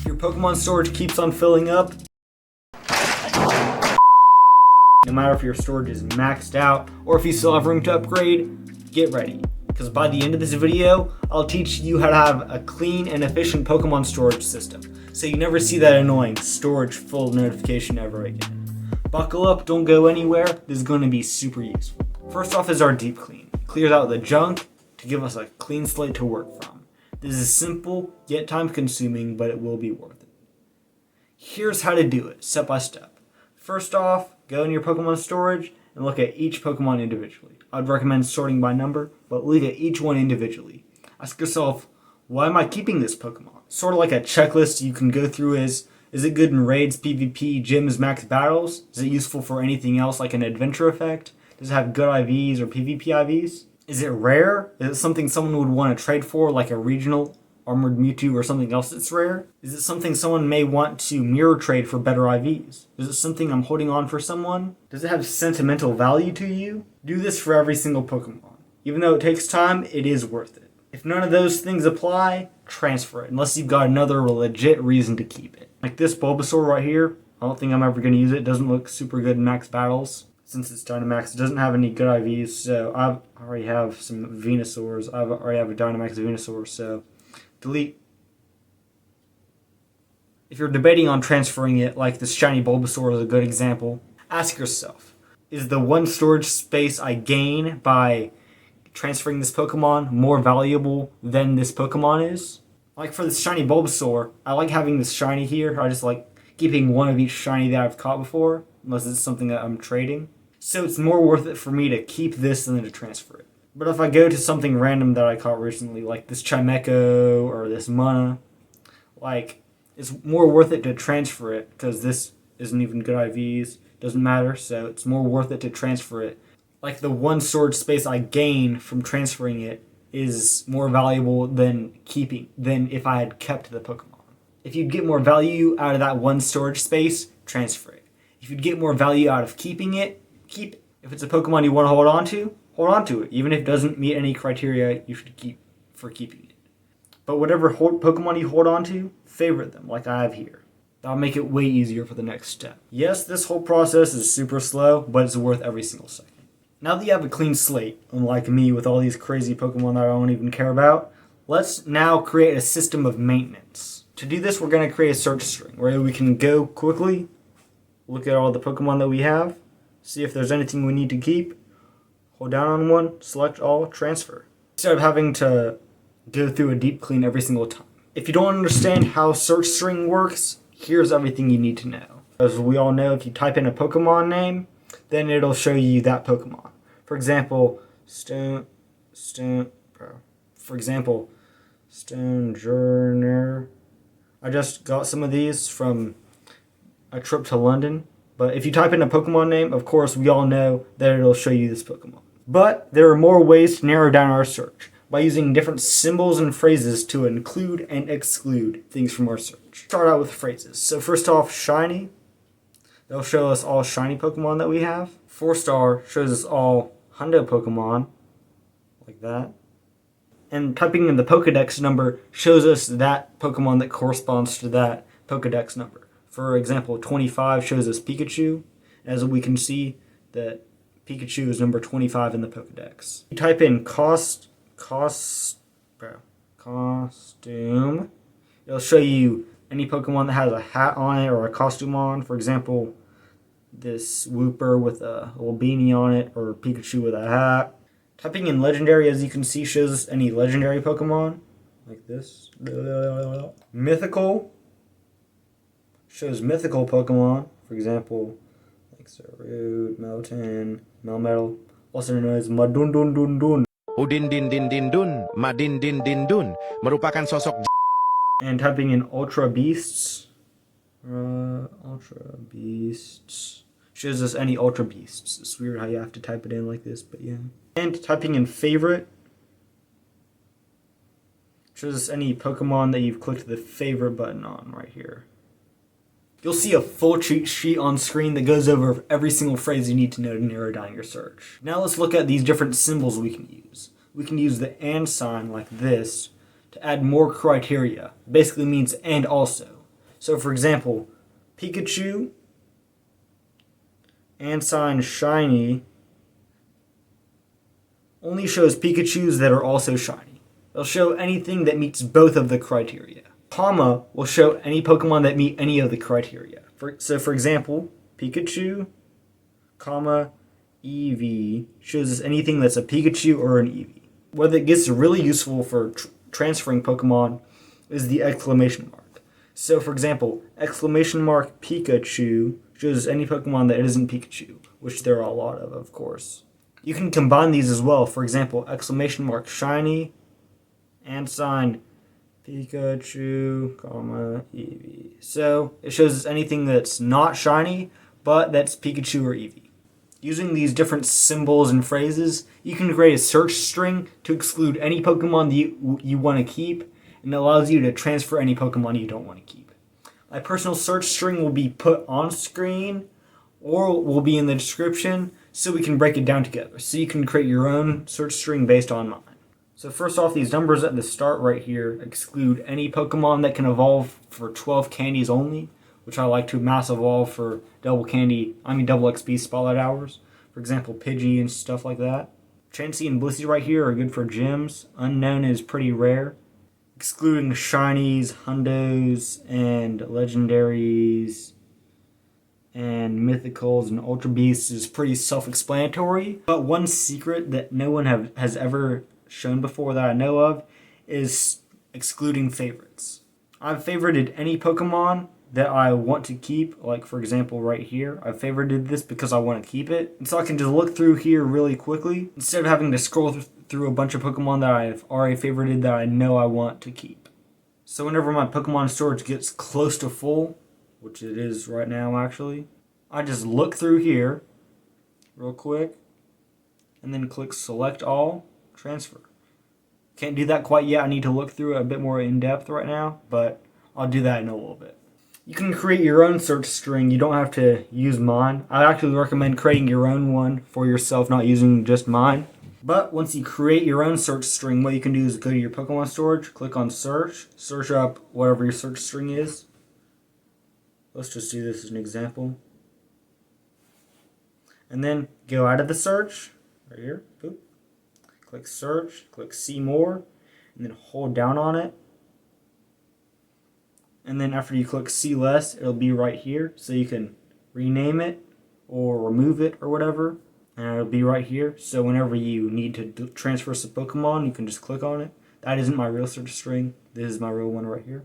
If your Pokemon storage keeps on filling up, no matter if your storage is maxed out or if you still have room to upgrade, get ready. Because by the end of this video, I'll teach you how to have a clean and efficient Pokemon storage system, so you never see that annoying storage full notification ever again. Buckle up, don't go anywhere, this is going to be super useful. First off is our deep clean. It clears out the junk to give us a clean slate to work from. This is simple, yet time consuming, but it will be worth it. Here's how to do it, step by step. First off, go in your Pokemon storage and look at each Pokemon individually. I'd recommend sorting by number, but look at each one individually. Ask yourself, why am I keeping this Pokemon? Sort of like a checklist you can go through is it good in raids, PvP, gyms, max battles? Is it useful for anything else like an adventure effect? Does it have good IVs or PvP IVs? Is it rare? Is it something someone would want to trade for, like a regional, armored Mewtwo, or something else that's rare? Is it something someone may want to mirror trade for better IVs? Is it something I'm holding on for someone? Does it have sentimental value to you? Do this for every single Pokemon. Even though it takes time, it is worth it. If none of those things apply, transfer it, unless you've got another legit reason to keep it. Like this Bulbasaur right here, I don't think I'm ever going to use it. It doesn't look super good in max battles. Since it's Dynamax, it doesn't have any good IVs, so I already have some Venusaurs. I already have a Dynamax Venusaur, so delete. If you're debating on transferring it, like this shiny Bulbasaur is a good example, ask yourself, is the one storage space I gain by transferring this Pokemon more valuable than this Pokemon is? Like for this shiny Bulbasaur, I like having this shiny here. I just like keeping one of each shiny that I've caught before, unless it's something that I'm trading. So it's more worth it for me to keep this than to transfer it. But if I go to something random that I caught recently, like this Chimecho or this Mana, like it's more worth it to transfer it because this isn't even good IVs, doesn't matter, so it's more worth it to transfer it. Like the one storage space I gain from transferring it is more valuable than if I had kept the Pokemon. If you'd get more value out of that one storage space, transfer it. If you'd get more value out of keeping it, keep it. If it's a Pokemon you want to hold on to it. Even if it doesn't meet any criteria you should keep for keeping it. But whatever Pokemon you hold on to, favorite them like I have here. That'll make it way easier for the next step. Yes, this whole process is super slow, but it's worth every single second. Now that you have a clean slate, unlike me with all these crazy Pokemon that I don't even care about, let's now create a system of maintenance. To do this, we're going to create a search string where we can go quickly, look at all the Pokemon that we have, see if there's anything we need to keep, hold down on one, select all, transfer. Instead of having to go through a deep clean every single time. If you don't understand how search string works, here's everything you need to know. As we all know, if you type in a Pokemon name, then it'll show you that Pokemon. For example, Stonejourner. I just got some of these from a trip to London. But if you type in a Pokemon name, of course, we all know that it'll show you this Pokemon. But there are more ways to narrow down our search by using different symbols and phrases to include and exclude things from our search. Start out with phrases. So first off, shiny. They'll show us all shiny Pokemon that we have. 4-star shows us all Hundo Pokemon, like that. And typing in the Pokedex number shows us that Pokemon that corresponds to that Pokedex number. For example, 25 shows us Pikachu. As we can see, that Pikachu is number 25 in the Pokedex. You type in costume. It'll show you any Pokemon that has a hat on it or a costume on. For example, this Wooper with a little beanie on it, or Pikachu with a hat. Typing in legendary, as you can see, shows us any legendary Pokemon, like this. Mythical shows mythical Pokemon, for example, like Zarude, Meltan, Melmetal, also known as Madundundundun. Udin din din din dun, Madin din din dun, merupakan sosok. And typing in Ultra Beasts, shows us any Ultra Beasts. It's weird how you have to type it in like this, but yeah. And typing in favorite shows us any Pokemon that you've clicked the favorite button on right here. You'll see a full cheat sheet on screen that goes over every single phrase you need to know to narrow down your search. Now let's look at these different symbols we can use. We can use the and sign like this to add more criteria. Basically means and also. So for example, Pikachu and sign shiny only shows Pikachus that are also shiny. It'll show anything that meets both of the criteria. Comma will show any Pokemon that meet any of the criteria. So for example, Pikachu, comma, EV shows us anything that's a Pikachu or an EV. Whether it gets really useful for transferring Pokemon is the exclamation mark. So for example, exclamation mark Pikachu shows us any Pokemon that isn't Pikachu, which there are a lot of course. You can combine these as well. For example, exclamation mark shiny and sign Pikachu, comma, Eevee. So it shows us anything that's not shiny, but that's Pikachu or Eevee. Using these different symbols and phrases, you can create a search string to exclude any Pokemon that you want to keep, and it allows you to transfer any Pokemon you don't want to keep. My personal search string will be put on screen or will be in the description so we can break it down together. So you can create your own search string based on mine. So first off, these numbers at the start right here exclude any Pokemon that can evolve for 12 candies only, which I like to mass evolve for double XP spotlight hours. For example, Pidgey and stuff like that. Chansey and Blissey right here are good for gyms. Unknown is pretty rare. Excluding shinies, hundos, and legendaries, and mythicals and ultra beasts is pretty self-explanatory. But one secret that no one has ever shown before that I know of is excluding favorites. I've favorited any Pokemon that I want to keep, like for example right here. I've favorited this because I want to keep it, and so I can just look through here really quickly instead of having to scroll through a bunch of Pokemon that I've already favorited that I know I want to keep. So whenever my Pokemon storage gets close to full, which it is right now actually, I just look through here real quick and then click select all, transfer. Can't do that quite yet. I need to look through it a bit more in depth right now, but I'll do that in a little bit. You can create your own search string. You don't have to use mine. I actually recommend creating your own one for yourself, not using just mine. But once you create your own search string, what you can do is go to your Pokemon storage, click on search, search up whatever your search string is. Let's just do this as an example. And then go out of the search, right here, boop. Click search, click see more, and then hold down on it. And then after you click see less, it'll be right here. So you can rename it or remove it or whatever. And it'll be right here. So whenever you need to transfer some Pokemon, you can just click on it. That isn't my real search string. This is my real one right here.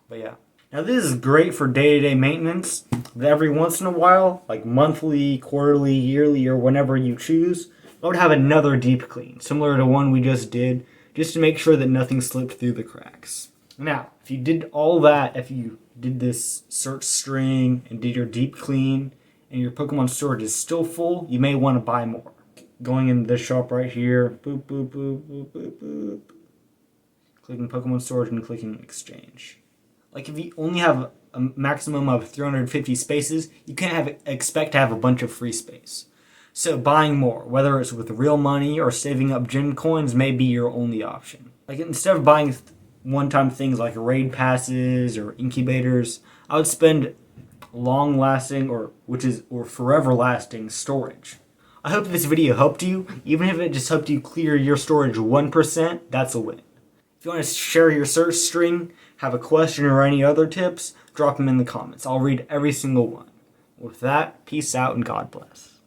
But yeah. Now this is great for day-to-day maintenance. But every once in a while, like monthly, quarterly, yearly, or whenever you choose, I would have another deep clean, similar to one we just did, just to make sure that nothing slipped through the cracks. Now, if you did all that, if you did this search string and did your deep clean, and your Pokemon storage is still full, you may want to buy more. Going in this shop right here, boop, boop, boop, boop, boop, boop. Clicking Pokemon storage and clicking exchange. Like if you only have a maximum of 350 spaces, you can't expect to have a bunch of free space. So buying more, whether it's with real money or saving up gem coins, may be your only option. Like instead of buying one-time things like raid passes or incubators, I would spend long-lasting or forever-lasting storage. I hope this video helped you. Even if it just helped you clear your storage 1%, that's a win. If you want to share your search string, have a question or any other tips, drop them in the comments. I'll read every single one. With that, peace out and God bless.